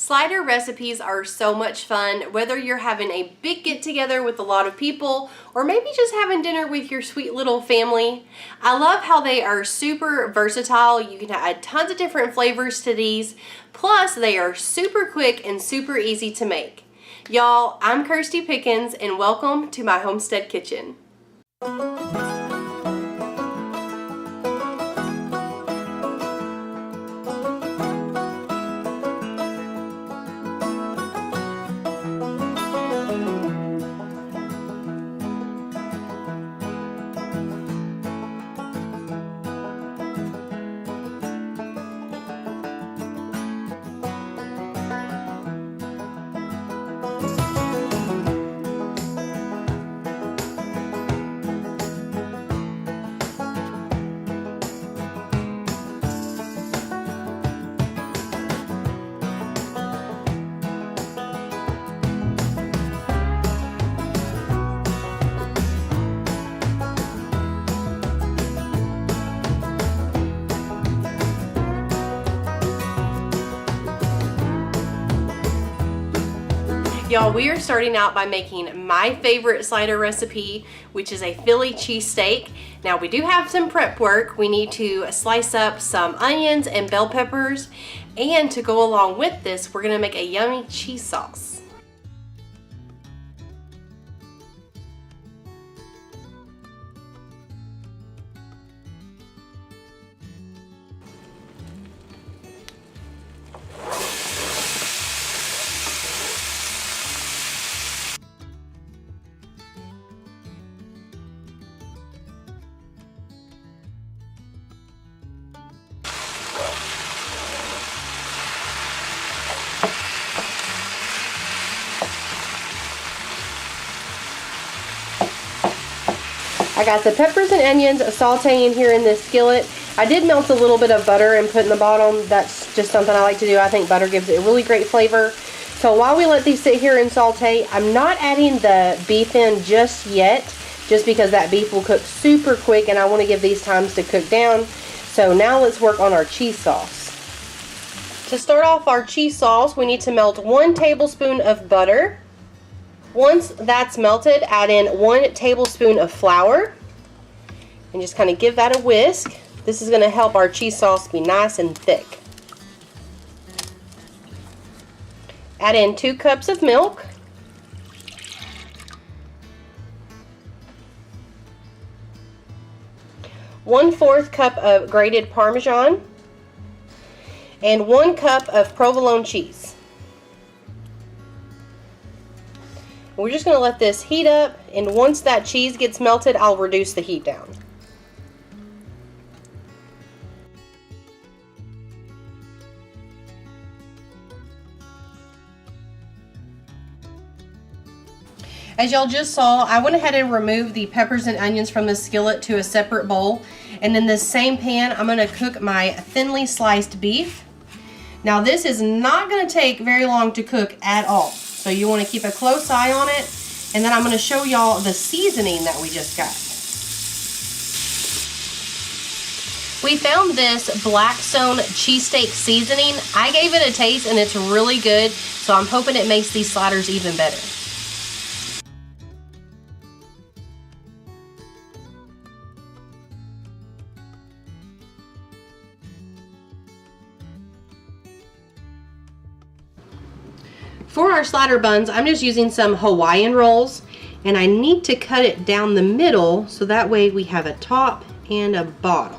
Slider recipes are so much fun, whether you're having a big get-together with a lot of people or maybe just having dinner with your sweet little family. I love how they are super versatile. You can add tons of different flavors to these, plus they are super quick and super easy to make. Y'all, I'm Kirsty Pickens and welcome to my homestead kitchen. Y'all, we are starting out by making my favorite slider recipe, which is a Philly cheesesteak. Now, we do have some prep work. We need to slice up some onions and bell peppers, and to go along with this, we're gonna make a yummy cheese sauce. I got the peppers and onions sauteing here in this skillet. I did melt a little bit of butter and put in the bottom. That's just something I like to do. I think butter gives it a really great flavor. So while we let these sit here and saute, I'm not adding the beef in just yet, just because that beef will cook super quick and I want to give these times to cook down. So now let's work on our cheese sauce. To start off our cheese sauce, we need to melt 1 tablespoon of butter. Once that's melted, add in 1 tablespoon of flour and just kind of give that a whisk. This is going to help our cheese sauce be nice and thick. Add in 2 cups of milk. One-fourth cup of grated Parmesan and 1 cup of provolone cheese. We're just going to let this heat up, and once that cheese gets melted, I'll reduce the heat down. As y'all just saw, I went ahead and removed the peppers and onions from the skillet to a separate bowl. And in this same pan, I'm going to cook my thinly sliced beef. Now this is not going to take very long to cook at all. So you want to keep a close eye on it. And then I'm going to show y'all the seasoning that we just got. We found this Blackstone cheesesteak seasoning. I gave it a taste and it's really good. So I'm hoping it makes these sliders even better. For our slider buns, I'm just using some Hawaiian rolls, and I need to cut it down the middle so that way we have a top and a bottom.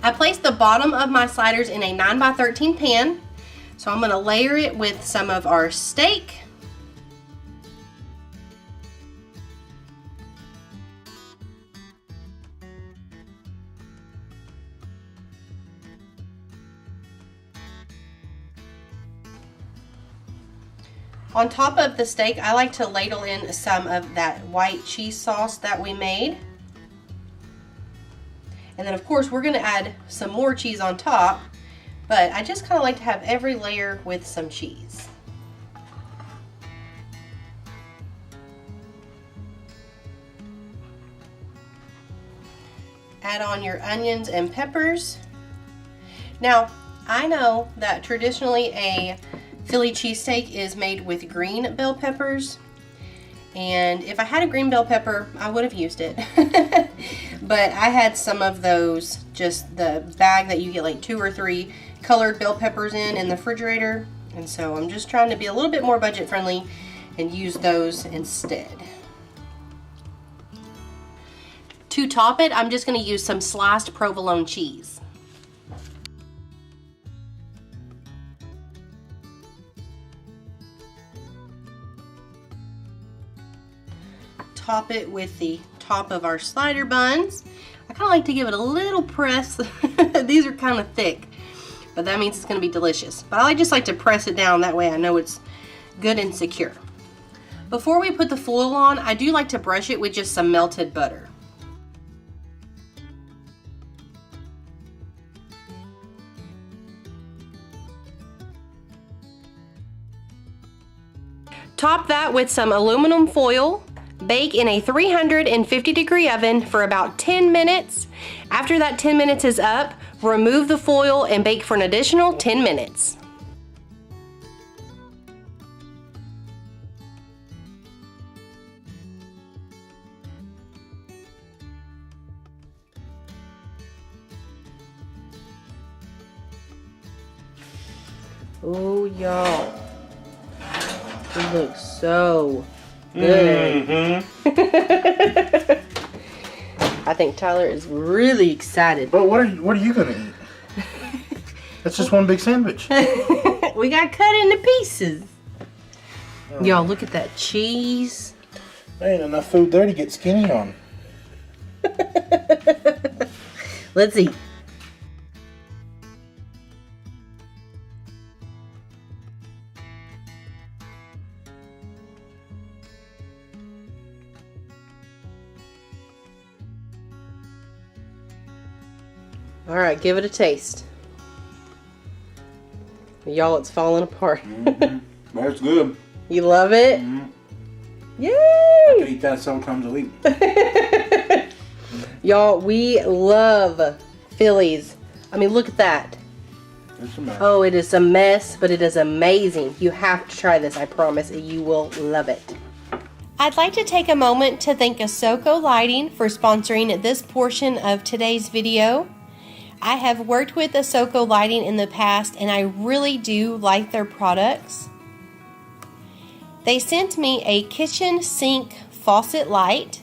I placed the bottom of my sliders in a 9x13 pan. So I'm going to layer it with some of our steak. On top of the steak, I like to ladle in some of that white cheese sauce that we made. And then of course we're gonna add some more cheese on top, but I just kind of like to have every layer with some cheese. Add on your onions and peppers. Now, I know that traditionally a Philly cheesesteak is made with green bell peppers, and if I had a green bell pepper, I would have used it. But I had some of those, just the bag that you get like 2 or 3 colored bell peppers in the refrigerator, and so I'm just trying to be a little bit more budget friendly and use those instead. To top it, I'm just going to use some sliced provolone cheese. Top it with the top of our slider buns. I kind of like to give it a little press. These are kind of thick, but that means it's going to be delicious. But I just like to press it down, that way I know it's good and secure. Before we put the foil on, I do like to brush it with just some melted butter. Top that with some aluminum foil. Bake in a 350-degree oven for about 10 minutes. After that 10 minutes is up, remove the foil and bake for an additional 10 minutes. Oh, y'all. It looks so good. I think Tyler is really excited. But what are you gonna eat? That's just one big sandwich. We got cut into pieces. Oh. Y'all, look at that cheese. There ain't enough food there to get skinny on. Let's eat. All right, give it a taste. Y'all, it's falling apart. That's good. You love it? Yay! I could eat that several times a week. Y'all, we love Phillies. I mean, look at that. It's a mess. Oh, it is a mess, but it is amazing. You have to try this, I promise. You will love it. I'd like to take a moment to thank Asoko Lighting for sponsoring this portion of today's video. I have worked with Asoko Lighting in the past, and I really do like their products. They sent me a kitchen sink faucet light.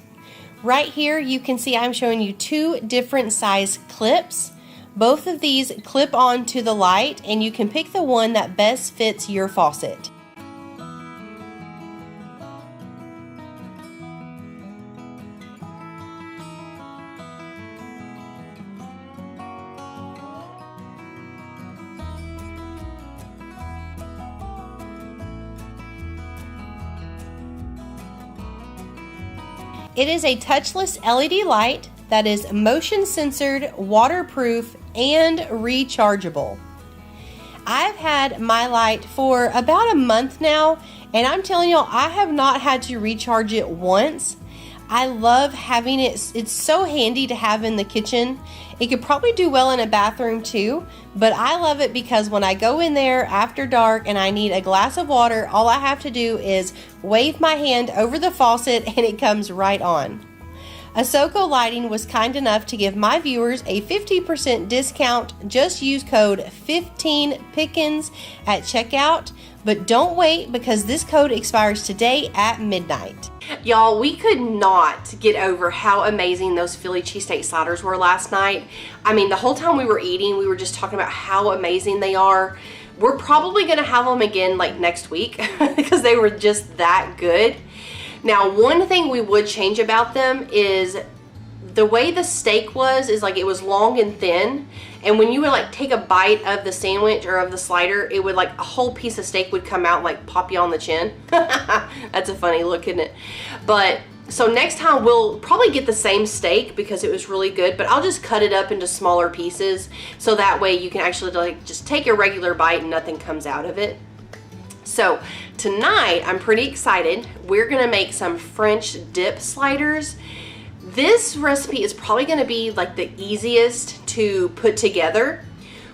Right here you can see I'm showing you 2 different size clips. Both of these clip onto the light, and you can pick the one that best fits your faucet. It is a touchless LED light that is motion censored, waterproof, and rechargeable. I've had my light for about a month now, and I'm telling y'all, I have not had to recharge it once. I love having it. It's so handy to have in the kitchen. It could probably do well in a bathroom too, but I love it because when I go in there after dark and I need a glass of water, all I have to do is wave my hand over the faucet and it comes right on. Asoko Lighting was kind enough to give my viewers a 50% discount. Just use code 15PICKENS at checkout, but don't wait because this code expires today at midnight. Y'all, we could not get over how amazing those Philly cheesesteak sliders were last night. I mean, the whole time we were eating, we were just talking about how amazing they are. We're probably gonna have them again like next week because they were just that good. Now, one thing we would change about them is the way the steak was, is like it was long and thin, and when you would like take a bite of the sandwich or of the slider, it would like a whole piece of steak would come out, like pop you on the chin. That's a funny look, isn't it? But So next time we'll probably get the same steak because it was really good, but I'll just cut it up into smaller pieces so that way you can actually like just take a regular bite and nothing comes out of it. So tonight I'm pretty excited. We're gonna make some French dip sliders. This recipe is probably gonna be like the easiest to put together.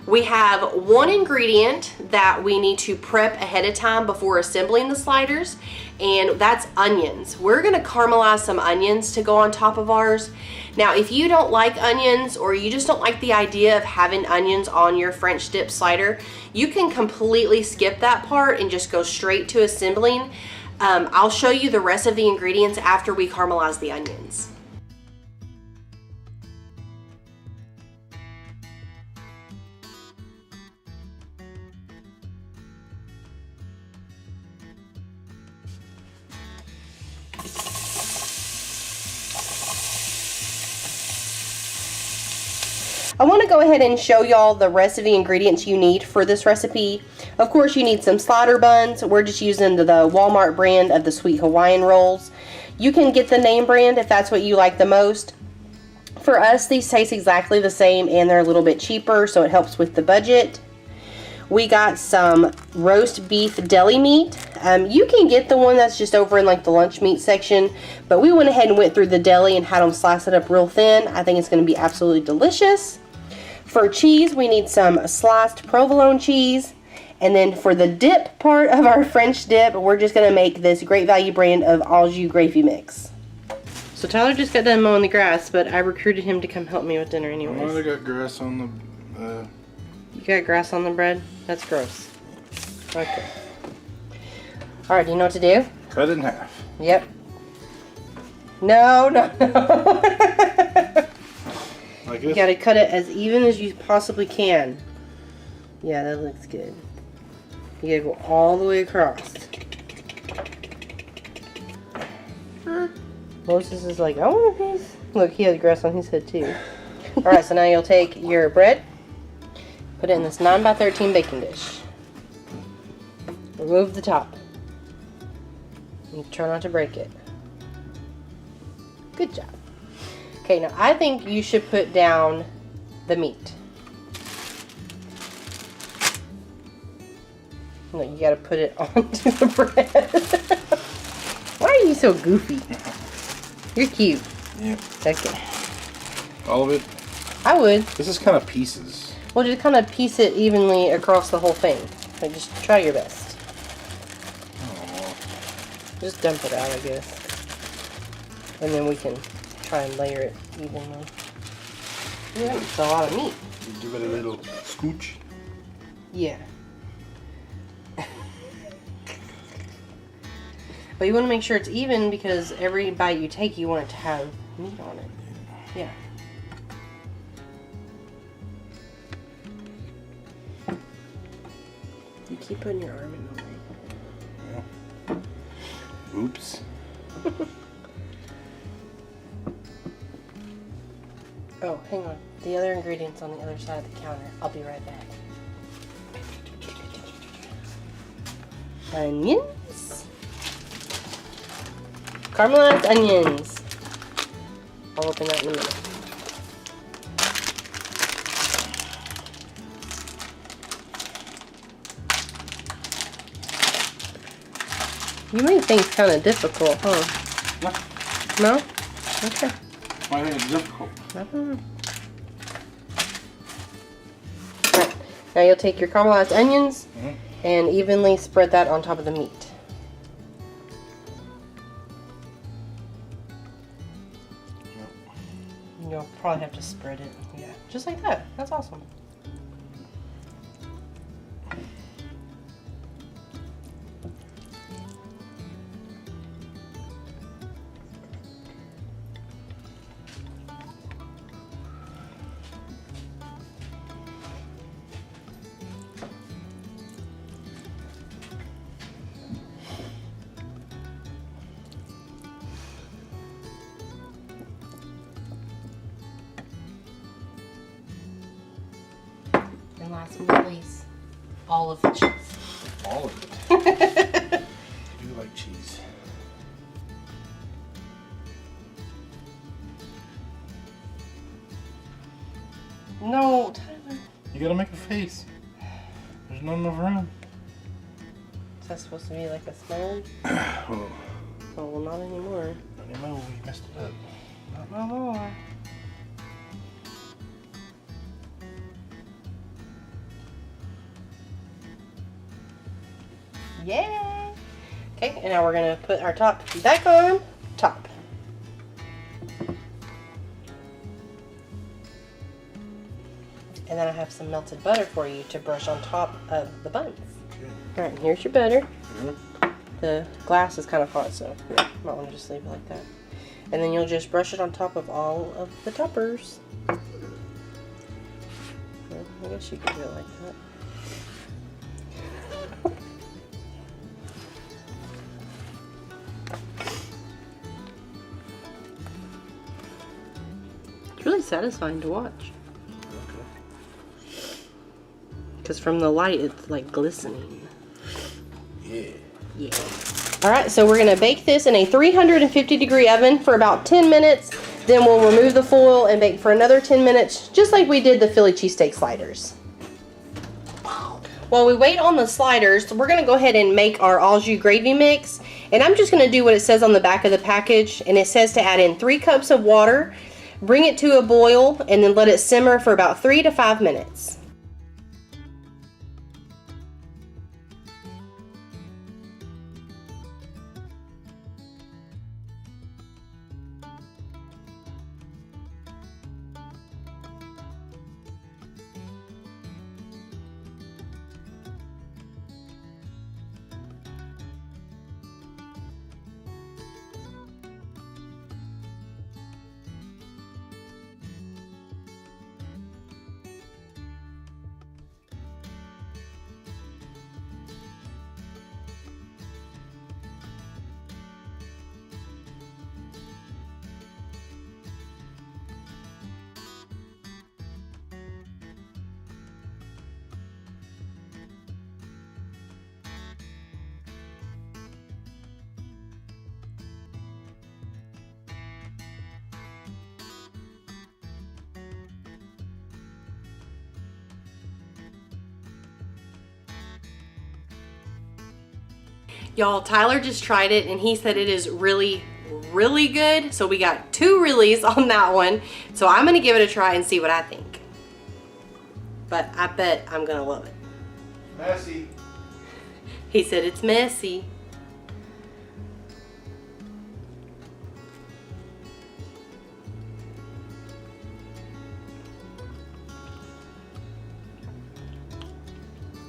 We have one ingredient that we need to prep ahead of time before assembling the sliders, and that's onions. We're gonna caramelize some onions to go on top of ours. Now, if you don't like onions or you just don't like the idea of having onions on your French dip slider, you can completely skip that part and just go straight to assembling. I'll show you the rest of the ingredients after we caramelize the onions. I want to go ahead and show y'all the rest of the ingredients you need for this recipe. Of course, you need some slider buns. We're just using the Walmart brand of the Sweet Hawaiian rolls. You can get the name brand if that's what you like the most. For us, these taste exactly the same and they're a little bit cheaper, so it helps with the budget. We got some roast beef deli meat. You can get the one that's just over in like the lunch meat section, but we went ahead and went through the deli and had them slice it up real thin. I think it's going to be absolutely delicious. For cheese, we need some sliced provolone cheese. And then for the dip part of our French dip, we're just going to make this Great Value brand of au jus gravy mix. So Tyler just got done mowing the grass, but I recruited him to come help me with dinner anyways. I only got grass on the... You got grass on the bread? That's gross. Okay. Alright, do you know what to do? Cut it in half. Yep. No. Like this? You gotta cut it as even as you possibly can. Yeah, that looks good. You gotta go all the way across. Moses is like, I want a piece. Look, he has grass on his head too. Alright, so now you'll take your bread, put it in this 9x13 baking dish. Remove the top. And try not to break it. Good job. Okay, now I think you should put down the meat. No, you gotta put it onto the bread. Why are you so goofy? You're cute. Yeah. Okay. All of it? I would. This is kind of pieces. Well, just kind of piece it evenly across the whole thing. Like, just try your best. Aww. Just dump it out, I guess. And then we can try and layer it evenly. Yeah, it's a lot of meat. You give it a little scooch. Yeah. But you want to make sure it's even because every bite you take, you want it to have meat on it. Yeah. You keep putting your arm in the way. Yeah. Oops. Oh, hang on. The other ingredients on the other side of the counter. I'll be right back. Onions. Caramelized onions. I'll open that in a minute. You make things kind of difficult, huh? No. No? Okay. Why do you think it's difficult? I don't know. Right. Now you'll take your caramelized onions and evenly spread that on top of the meat. You'll probably have to spread it. Yeah, just like that. That's awesome. And last but not least, all of the cheese. All of it. I do like cheese. No, Tyler. You gotta make a face. There's not enough room. Is that supposed to be like a smile? Oh, well, not anymore. Not anymore, we messed it up. Not no more. Yay! Okay, and now we're gonna put our top back on top. And then I have some melted butter for you to brush on top of the buns. Okay. All right, here's your butter. The glass is kind of hot, so you might want to just leave it like that. And then you'll just brush it on top of all of the toppers. I guess you could do it like that. It's really satisfying to watch. Because from the light, it's like glistening. Yeah. Yeah. Alright, so we're going to bake this in a 350-degree oven for about 10 minutes. Then we'll remove the foil and bake for another 10 minutes, just like we did the Philly cheesesteak sliders. While we wait on the sliders, we're going to go ahead and make our au jus gravy mix. And I'm just going to do what it says on the back of the package. And it says to add in 3 cups of water, bring it to a boil, and then let it simmer for about 3 to 5 minutes. Y'all, Tyler just tried it and he said it is really, really good. So we got 2 reallys on that one. So I'm going to give it a try and see what I think. But I bet I'm going to love it. Messy. He said it's messy.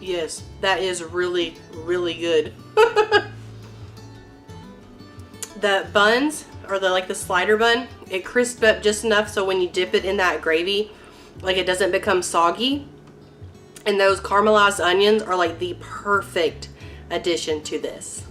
Yes, that is really, really good. The buns, or the slider bun, it crisps up just enough so when you dip it in that gravy, like it doesn't become soggy. And those caramelized onions are like the perfect addition to this.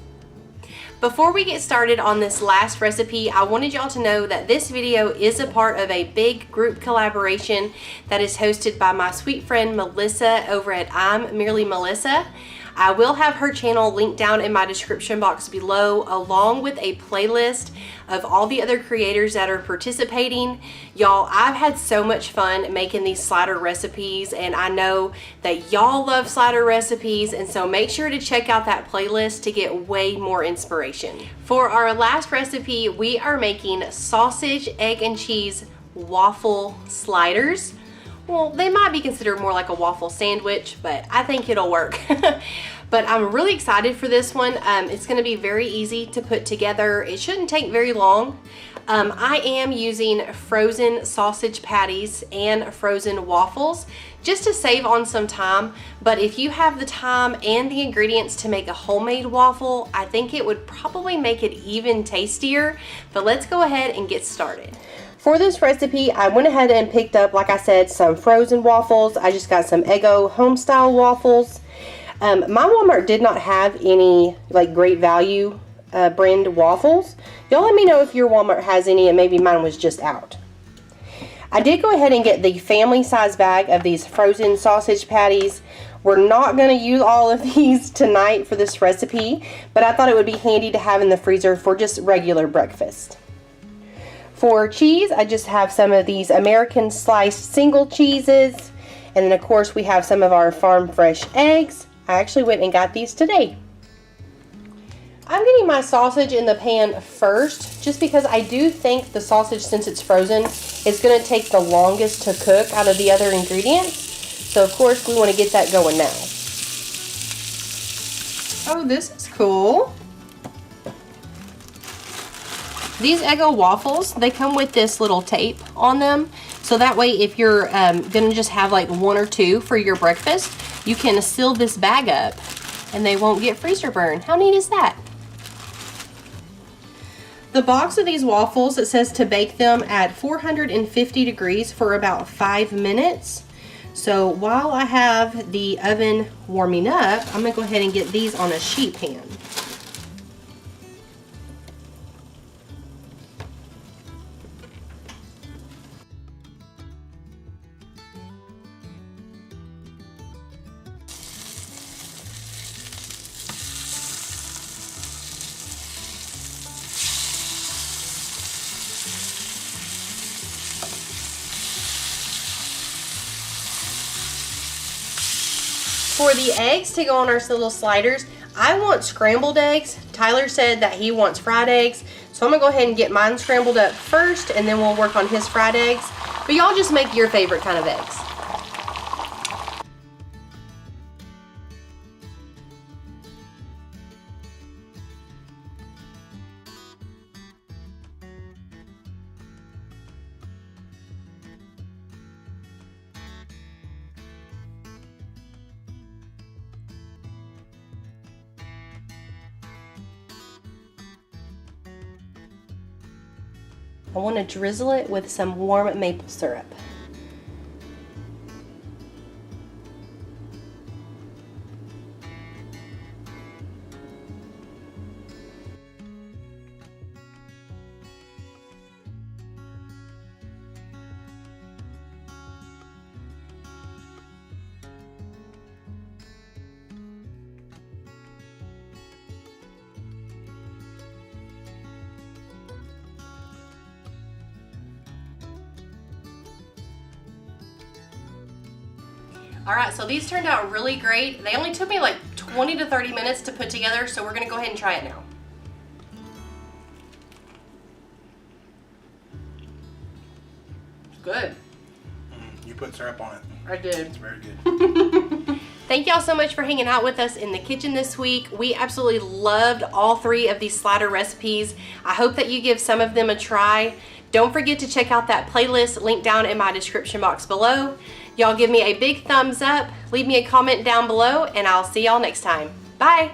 Before we get started on this last recipe, I wanted y'all to know that this video is a part of a big group collaboration that is hosted by my sweet friend Melissa over at I'm Merely Melissa. I will have her channel linked down in my description box below, along with a playlist of all the other creators that are participating. Y'all, I've had so much fun making these slider recipes, and I know that y'all love slider recipes, and so make sure to check out that playlist to get way more inspiration. For our last recipe, we are making sausage, egg, and cheese waffle sliders. Well, they might be considered more like a waffle sandwich, but I think it'll work. But I'm really excited for this one. It's going to be very easy to put together. It shouldn't take very long. I am using frozen sausage patties and frozen waffles just to save on some time. But if you have the time and the ingredients to make a homemade waffle, I think it would probably make it even tastier. But let's go ahead and get started. For this recipe, I went ahead and picked up, like I said, some frozen waffles. I just got some Eggo home style waffles. My Walmart did not have any Great Value brand waffles. Y'all let me know if your Walmart has any, and maybe mine was just out. I did go ahead and get the family size bag of these frozen sausage patties. We're not going to use all of these tonight for this recipe, but I thought it would be handy to have in the freezer for just regular breakfast. For cheese, I just have some of these American sliced single cheeses. And then of course we have some of our farm fresh eggs. I actually went and got these today. I'm getting my sausage in the pan first, just because I do think the sausage, since it's frozen, is going to take the longest to cook out of the other ingredients. So of course we want to get that going now. Oh, this is cool. These Eggo waffles, they come with this little tape on them. So that way if you're going to just have like 1 or 2 for your breakfast, you can seal this bag up and they won't get freezer burn. How neat is that? The box of these waffles, it says to bake them at 450 degrees for about 5 minutes. So while I have the oven warming up, I'm going to go ahead and get these on a sheet pan. For the eggs to go on our little sliders, I want scrambled eggs. Tyler said that he wants fried eggs. So I'm gonna go ahead and get mine scrambled up first and then we'll work on his fried eggs. But y'all just make your favorite kind of eggs. I want to drizzle it with some warm maple syrup. Alright, so these turned out really great. They only took me like 20 to 30 minutes to put together, so we're going to go ahead and try it now. It's good. You put syrup on it. I did. It's very good. Thank y'all so much for hanging out with us in the kitchen this week. We absolutely loved all 3 of these slider recipes. I hope that you give some of them a try. Don't forget to check out that playlist linked down in my description box below. Y'all give me a big thumbs up, leave me a comment down below, and I'll see y'all next time. Bye!